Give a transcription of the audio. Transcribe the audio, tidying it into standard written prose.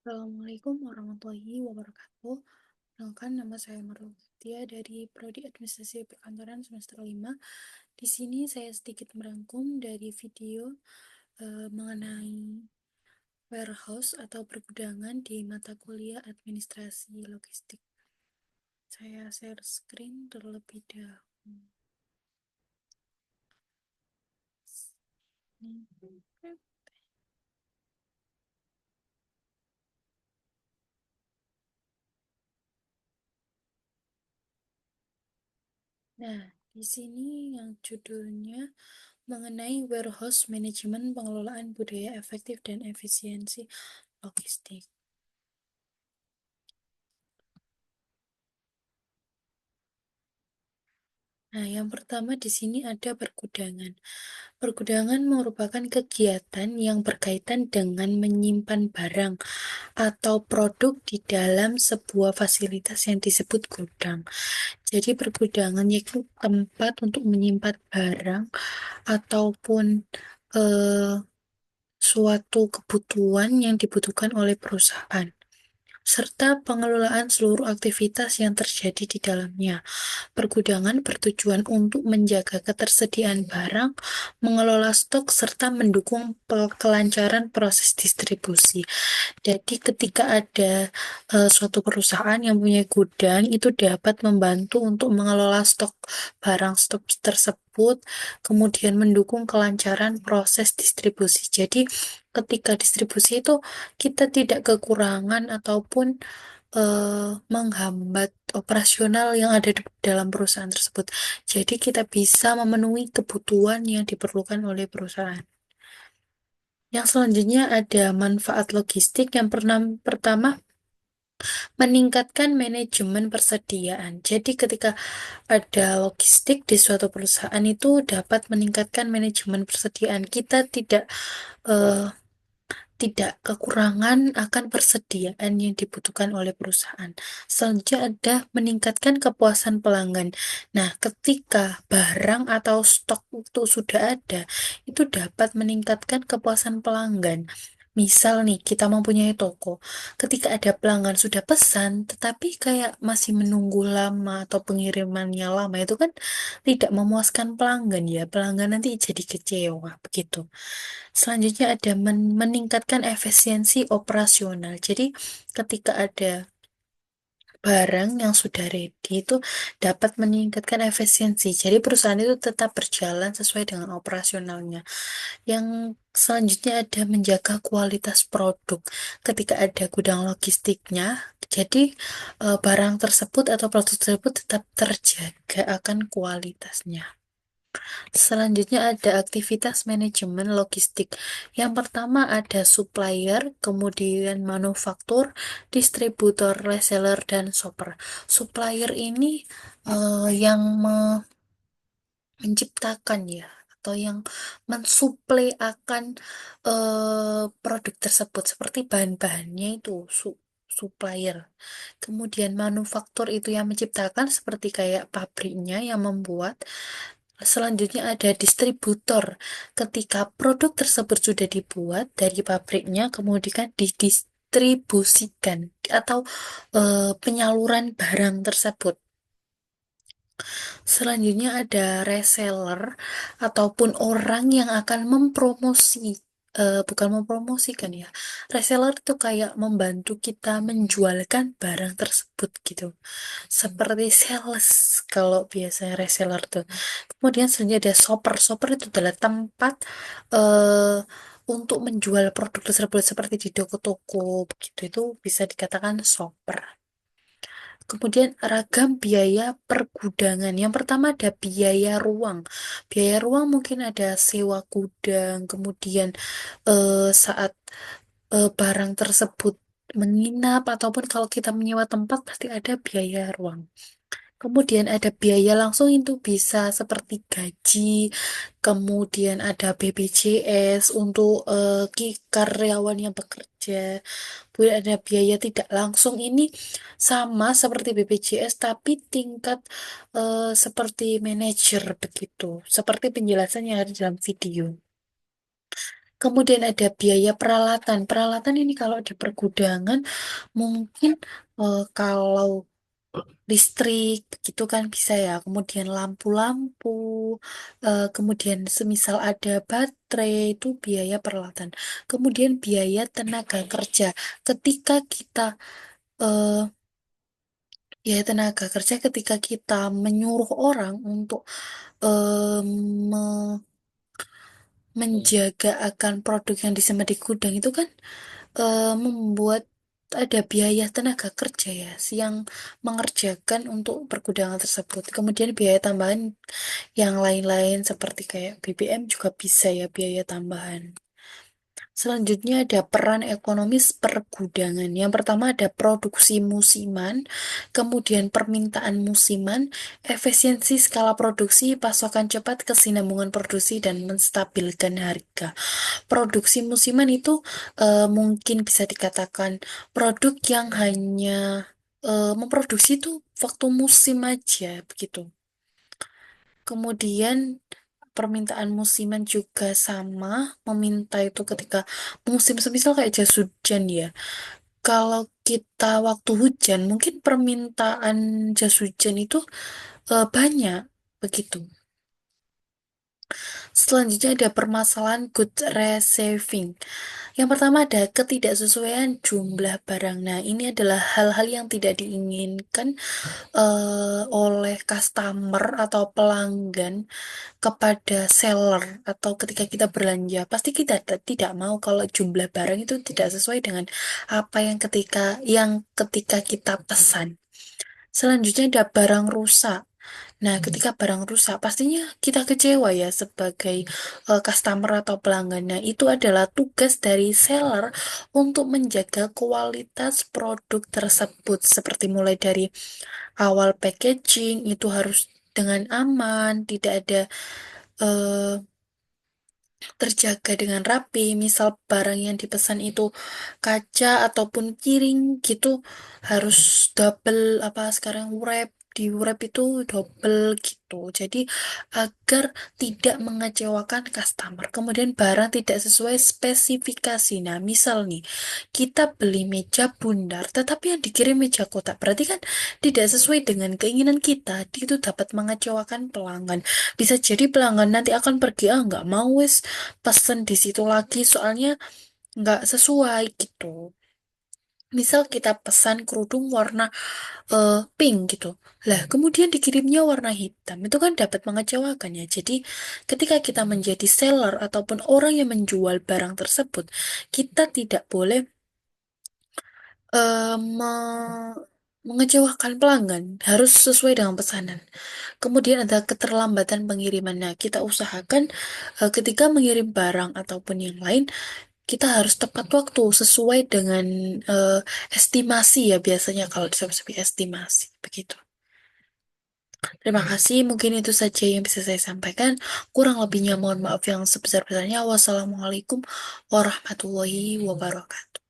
Assalamualaikum warahmatullahi wabarakatuh. Perkenalkan, nama saya Marul Fathia dari Prodi Administrasi Perkantoran semester 5. Di sini saya sedikit merangkum dari video mengenai warehouse atau pergudangan di mata kuliah Administrasi Logistik. Saya share screen terlebih dahulu. Nah, di sini yang judulnya mengenai warehouse management, pengelolaan budaya efektif dan efisiensi logistik. Nah, yang pertama di sini ada pergudangan. Pergudangan merupakan kegiatan yang berkaitan dengan menyimpan barang atau produk di dalam sebuah fasilitas yang disebut gudang. Jadi pergudangan yaitu tempat untuk menyimpan barang ataupun eh, suatu kebutuhan yang dibutuhkan oleh perusahaan, serta pengelolaan seluruh aktivitas yang terjadi di dalamnya. Pergudangan bertujuan untuk menjaga ketersediaan barang, mengelola stok, serta mendukung kelancaran proses distribusi. Jadi ketika ada suatu perusahaan yang punya gudang, itu dapat membantu untuk mengelola stok barang stok tersebut, kemudian mendukung kelancaran proses distribusi. Jadi ketika distribusi itu kita tidak kekurangan ataupun menghambat operasional yang ada di dalam perusahaan tersebut. Jadi kita bisa memenuhi kebutuhan yang diperlukan oleh perusahaan. Yang selanjutnya ada manfaat logistik. Yang pertama, meningkatkan manajemen persediaan. Jadi ketika ada logistik di suatu perusahaan itu dapat meningkatkan manajemen persediaan. Kita eh, tidak kekurangan akan persediaan yang dibutuhkan oleh perusahaan. Selanjutnya ada meningkatkan kepuasan pelanggan. Nah, ketika barang atau stok itu sudah ada, itu dapat meningkatkan kepuasan pelanggan. Misal nih, kita mempunyai toko. Ketika ada pelanggan sudah pesan, tetapi kayak masih menunggu lama atau pengirimannya lama, itu kan tidak memuaskan pelanggan ya. Pelanggan nanti jadi kecewa, begitu. Selanjutnya ada meningkatkan efisiensi operasional. Jadi ketika ada barang yang sudah ready itu dapat meningkatkan efisiensi. Jadi perusahaan itu tetap berjalan sesuai dengan operasionalnya. Yang selanjutnya ada menjaga kualitas produk. Ketika ada gudang logistiknya, jadi barang tersebut atau produk tersebut tetap terjaga akan kualitasnya. Selanjutnya ada aktivitas manajemen logistik. Yang pertama ada supplier, kemudian manufaktur, distributor, reseller, dan shopper. Supplier ini yang menciptakan ya, atau yang mensuplai akan produk tersebut, seperti bahan-bahannya itu supplier. Kemudian manufaktur itu yang menciptakan, seperti kayak pabriknya yang membuat. Selanjutnya ada distributor. Ketika produk tersebut sudah dibuat dari pabriknya, kemudian didistribusikan atau penyaluran barang tersebut. Selanjutnya ada reseller ataupun orang yang akan bukan mempromosikan ya. Reseller itu kayak membantu kita menjualkan barang tersebut gitu. Seperti sales kalau biasanya reseller tuh. Kemudian selanjutnya ada shopper. Shopper itu adalah tempat eh, untuk menjual produk tersebut seperti di toko-toko begitu. Itu bisa dikatakan shopper. Kemudian ragam biaya pergudangan. Yang pertama ada biaya ruang. Biaya ruang mungkin ada sewa gudang, kemudian saat barang tersebut menginap ataupun kalau kita menyewa tempat pasti ada biaya ruang. Kemudian ada biaya langsung itu bisa seperti gaji, kemudian ada BPJS untuk karyawan yang bekerja. Kemudian ada biaya tidak langsung ini sama seperti BPJS tapi tingkat seperti manajer begitu. Seperti penjelasan yang ada dalam video. Kemudian ada biaya peralatan. Peralatan ini kalau di pergudangan mungkin kalau listrik gitu kan bisa ya. Kemudian lampu-lampu, kemudian semisal ada baterai itu biaya peralatan. Kemudian biaya tenaga kerja. Ketika kita eh, biaya tenaga kerja ketika kita menyuruh orang untuk eh, me- menjaga akan produk yang disimpan di gudang itu kan membuat ada biaya tenaga kerja ya yang mengerjakan untuk pergudangan tersebut. Kemudian biaya tambahan yang lain-lain seperti kayak BBM juga bisa ya biaya tambahan. Selanjutnya ada peran ekonomis pergudangan. Yang pertama ada produksi musiman, kemudian permintaan musiman, efisiensi skala produksi, pasokan cepat, kesinambungan produksi, dan menstabilkan harga. Produksi musiman itu mungkin bisa dikatakan produk yang hanya memproduksi itu waktu musim aja begitu. Kemudian permintaan musiman juga sama, meminta itu ketika musim semisal kayak jas hujan ya. Kalau kita waktu hujan, mungkin permintaan jas hujan itu banyak begitu. Selanjutnya ada permasalahan good receiving. Yang pertama ada ketidaksesuaian jumlah barang. Nah, ini adalah hal-hal yang tidak diinginkan oleh customer atau pelanggan kepada seller atau ketika kita belanja. Pasti kita tidak mau kalau jumlah barang itu tidak sesuai dengan apa yang ketika kita pesan. Selanjutnya ada barang rusak. Nah, ketika barang rusak, pastinya kita kecewa ya sebagai customer atau pelanggan. Nah, itu adalah tugas dari seller untuk menjaga kualitas produk tersebut. Seperti mulai dari awal packaging, itu harus dengan aman, tidak ada eh, terjaga dengan rapi. Misal barang yang dipesan itu kaca ataupun piring gitu harus double apa sekarang wrap di wrap itu double gitu. Jadi agar tidak mengecewakan customer. Kemudian barang tidak sesuai spesifikasi. Nah, misal nih kita beli meja bundar tetapi yang dikirim meja kotak. Berarti kan tidak sesuai dengan keinginan kita. Itu dapat mengecewakan pelanggan. Bisa jadi pelanggan nanti akan pergi, ah nggak mau wes pesen di situ lagi soalnya nggak sesuai gitu. Misal kita pesan kerudung warna pink gitu. Lah, kemudian dikirimnya warna hitam. Itu kan dapat mengecewakan ya. Jadi, ketika kita menjadi seller ataupun orang yang menjual barang tersebut, kita tidak boleh mengecewakan pelanggan. Harus sesuai dengan pesanan. Kemudian ada keterlambatan pengiriman. Nah, kita usahakan ketika mengirim barang ataupun yang lain, kita harus tepat waktu sesuai dengan eh, estimasi ya biasanya kalau disebut estimasi begitu. Terima kasih, mungkin itu saja yang bisa saya sampaikan. Kurang lebihnya mohon maaf yang sebesar-besarnya. Wassalamualaikum warahmatullahi wabarakatuh.